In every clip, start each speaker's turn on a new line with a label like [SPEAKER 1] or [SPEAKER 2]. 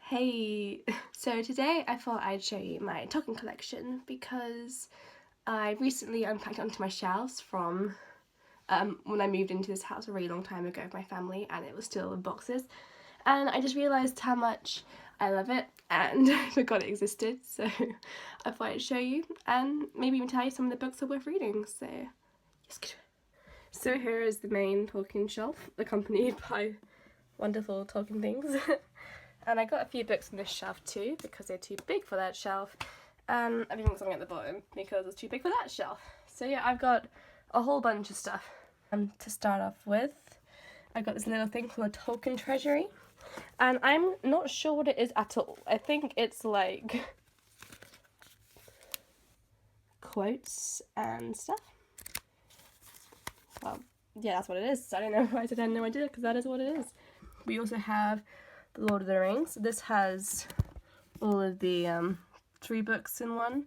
[SPEAKER 1] Hey, so today I thought I'd show you my Tolkien collection because I recently unpacked onto my shelves from when I moved into this house a really long time ago with my family, and it was still in boxes, and I just realised how much I love it and I forgot it existed, so I thought I'd show you and maybe even tell you some of the books are worth reading, so let's get to it. So here is the main Tolkien shelf, accompanied by wonderful Tolkien things. And I got a few books on this shelf too because they're too big for that shelf. And I've even got something at the bottom because it's too big for that shelf. So yeah, I've got a whole bunch of stuff. To start off with, I've got this little thing called a Tolkien Treasury. And I'm not sure what it is at all. I think it's like quotes and stuff. Well, yeah, that's what it is. I don't know why I said I had no idea because that is what it is. We also have The Lord of the Rings. This has all of the 3 books in one,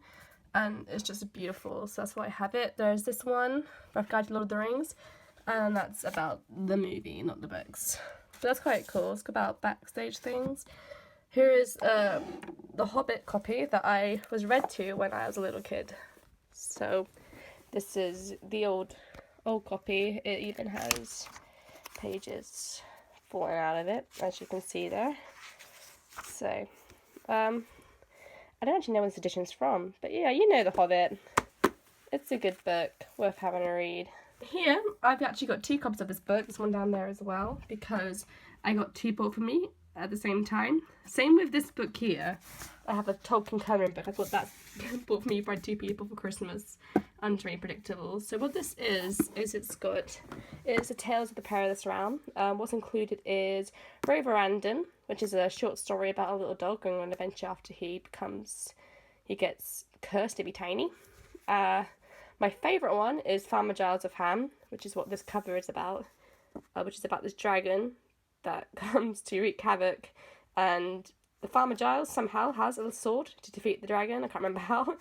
[SPEAKER 1] and it's just beautiful, so that's why I have it. There's this one, Rough Guide to Lord of the Rings, and that's about the movie, not the books. But that's quite cool. It's about backstage things. Here is the Hobbit copy that I was read to when I was a little kid. So this is the old copy. It even has pages falling out of it, as you can see there. So, I don't actually know when this edition's from, but yeah, you know The Hobbit. It's a good book, worth having a read. Here, I've actually got 2 copies of this book, this one down there as well, because I got 2 bought for me at the same time. Same with this book here. I have a Tolkien colouring book. I thought that's bought for me by 2 people for Christmas. Unpredictable. So what this is it's the Tales of the Perilous Realm. What's included is Rover Andon, which is a short story about a little dog going on an adventure after he gets cursed to be tiny. My favourite one is Farmer Giles of Ham, which is what this cover is about, which is about this dragon that comes to wreak havoc, and the Farmer Giles somehow has a sword to defeat the dragon. I can't remember how.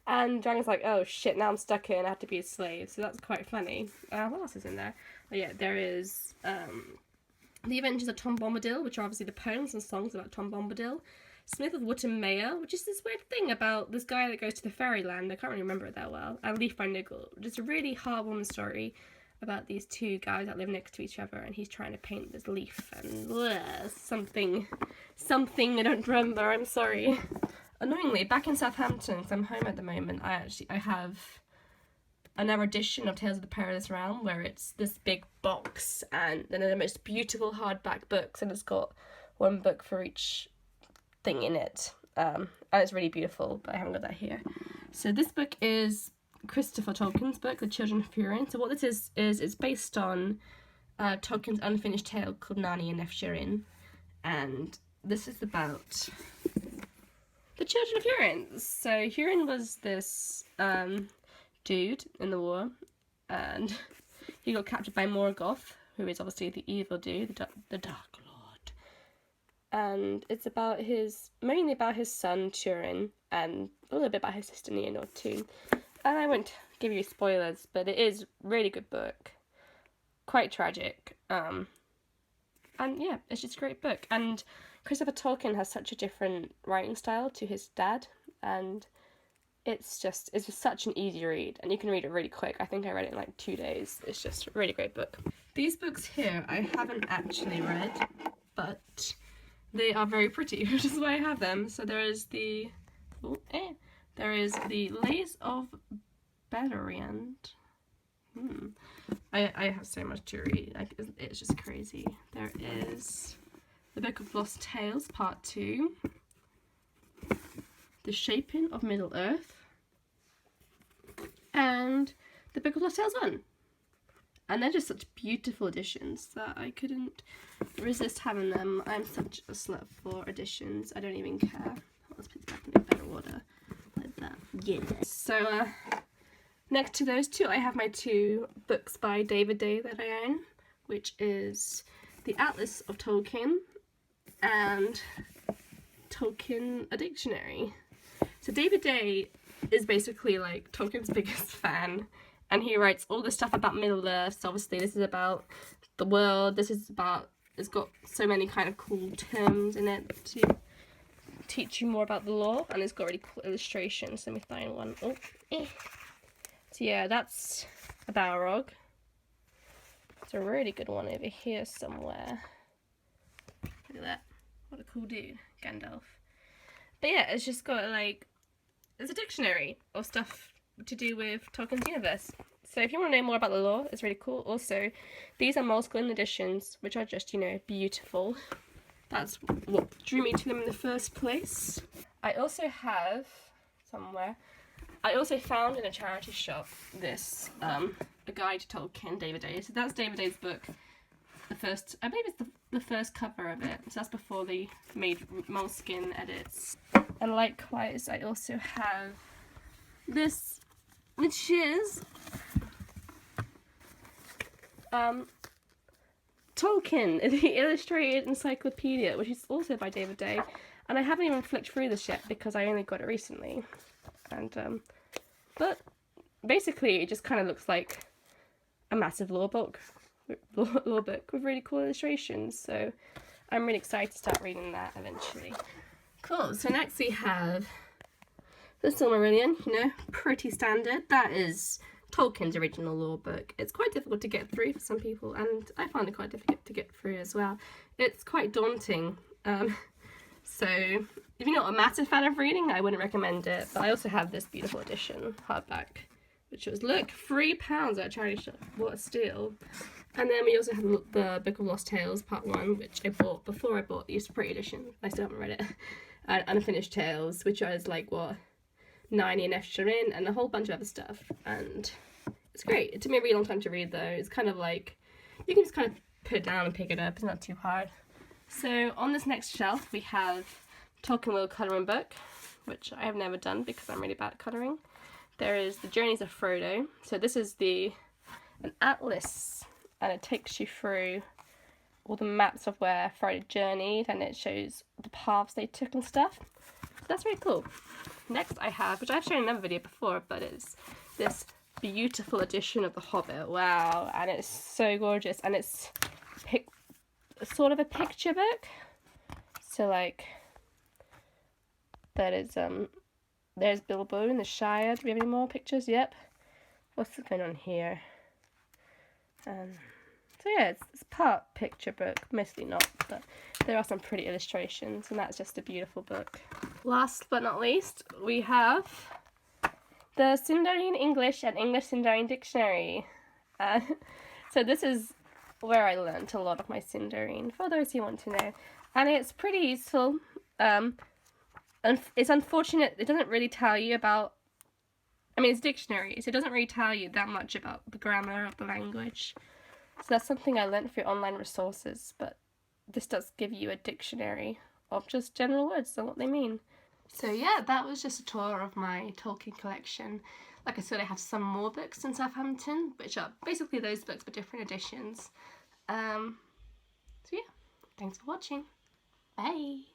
[SPEAKER 1] And the dragon's like, oh shit, now I'm stuck here and I have to be a slave. So that's quite funny. What else is in there? Oh yeah, there is The Adventures of Tom Bombadil, which are obviously the poems and songs about Tom Bombadil. Smith of Wootton Mayor, which is this weird thing about this guy that goes to the fairyland. I can't really remember it that well. And Leaf by Niggle, which is a really heartwarming story about these 2 guys that live next to each other, and he's trying to paint this leaf and something I don't remember. I'm sorry. Annoyingly, back in Southampton, because I'm home at the moment, I have another edition of Tales of the Perilous Realm where it's this big box and then the most beautiful hardback books, and it's got 1 book for each thing in it. And it's really beautiful, but I haven't got that here. So this book is Christopher Tolkien's book, The Children of Hurin. So what this is it's based on Tolkien's unfinished tale called Narnia and Efshirin, and this is about the Children of Hurin. So Hurin was this dude in the war, and he got captured by Morgoth, who is obviously the evil dude, the Dark Lord. And it's mainly about his son Turin, and a little bit about his sister Nienor too. And I won't give you spoilers, but it is a really good book, quite tragic. And yeah, it's just a great book. And Christopher Tolkien has such a different writing style to his dad, and it's just such an easy read, and you can read it really quick. I think I read it in like 2 days. It's just a really great book. These books here I haven't actually read, but they are very pretty, which is why I have them. So there is the Lays of Beleriand. I have so much to read. It's just crazy. There is The Book of Lost Tales, Part 2. The Shaping of Middle-earth. And The Book of Lost Tales 1. And they're just such beautiful editions that I couldn't resist having them. I'm such a slut for editions. I don't even care. Let's put this back in a better order. Like that. Yeah. So, next to those 2, I have my 2 books by David Day that I own, which is The Atlas of Tolkien and Tolkien, A Dictionary. So David Day is basically like Tolkien's biggest fan, and he writes all this stuff about Middle-earth. So obviously this is about the world, it's got so many kind of cool terms in it too. teach you more about the lore, and it's got really cool illustrations. Let me find one. Oh, So yeah, that's a Balrog. It's a really good one over here somewhere. Look at that. What a cool dude, Gandalf. But yeah, it's just got like, it's a dictionary of stuff to do with Tolkien's universe. So if you want to know more about the lore, it's really cool. Also, these are Multiple editions, which are just, you know, beautiful. That's what drew me to them in the first place. I also have, somewhere, I also found in a charity shop this, A Guide to Tolkien, David Day. So that's David Day's book. The first, I believe it's the first cover of it. So that's before they made moleskin edits. And likewise, I also have this, which is Tolkien, the Illustrated Encyclopedia, which is also by David Day. And I haven't even flicked through this yet because I only got it recently. And but basically, it just kind of looks like a massive lore book with really cool illustrations. So I'm really excited to start reading that eventually. Cool. So next we have the Silmarillion. You know, pretty standard. That is Tolkien's original lore book. It's quite difficult to get through for some people, and I find it quite difficult to get through as well. It's quite daunting. So if you're not a massive fan of reading, I wouldn't recommend it. But I also have this beautiful edition, hardback, which was, look, £3 at a charity shop. What a steal. And then we also have the Book of Lost Tales, Part 1, which I bought before I bought the Uspree edition. I still haven't read it. And Unfinished Tales, which is like, what, 9 and extra in, and a whole bunch of other stuff. And it's great. It took me a really long time to read, though. It's kind of like, you can just kind of put it down and pick it up. It's not too hard. So on this next shelf, we have Tolkien World Colouring Book, which I have never done because I'm really bad at colouring. There is The Journeys of Frodo. So this is an atlas, and it takes you through all the maps of where Frodo journeyed, and it shows the paths they took and stuff. That's really cool. Next I have, which I've shown in another video before, but it's this beautiful edition of The Hobbit. Wow, and it's so gorgeous, and it's sort of a picture book. So like, that is there's Bilbo in the Shire. Do we have any more pictures? Yep. What's going on here? So yeah, it's part picture book, mostly not, but there are some pretty illustrations, and that's just a beautiful book. Last but not least, we have the Sindarin English and English Sindarin Dictionary. So this is where I learnt a lot of my Sindarin, for those who want to know. And it's pretty useful. And it's unfortunate it doesn't really tell you about, I mean, it's a dictionary, so it doesn't really tell you that much about the grammar of the language. So that's something I learnt through online resources, but this does give you a dictionary of just general words and what they mean. So yeah, that was just a tour of my Tolkien collection. Like I said, I have some more books in Southampton, which are basically those books but different editions. So yeah, thanks for watching. Bye!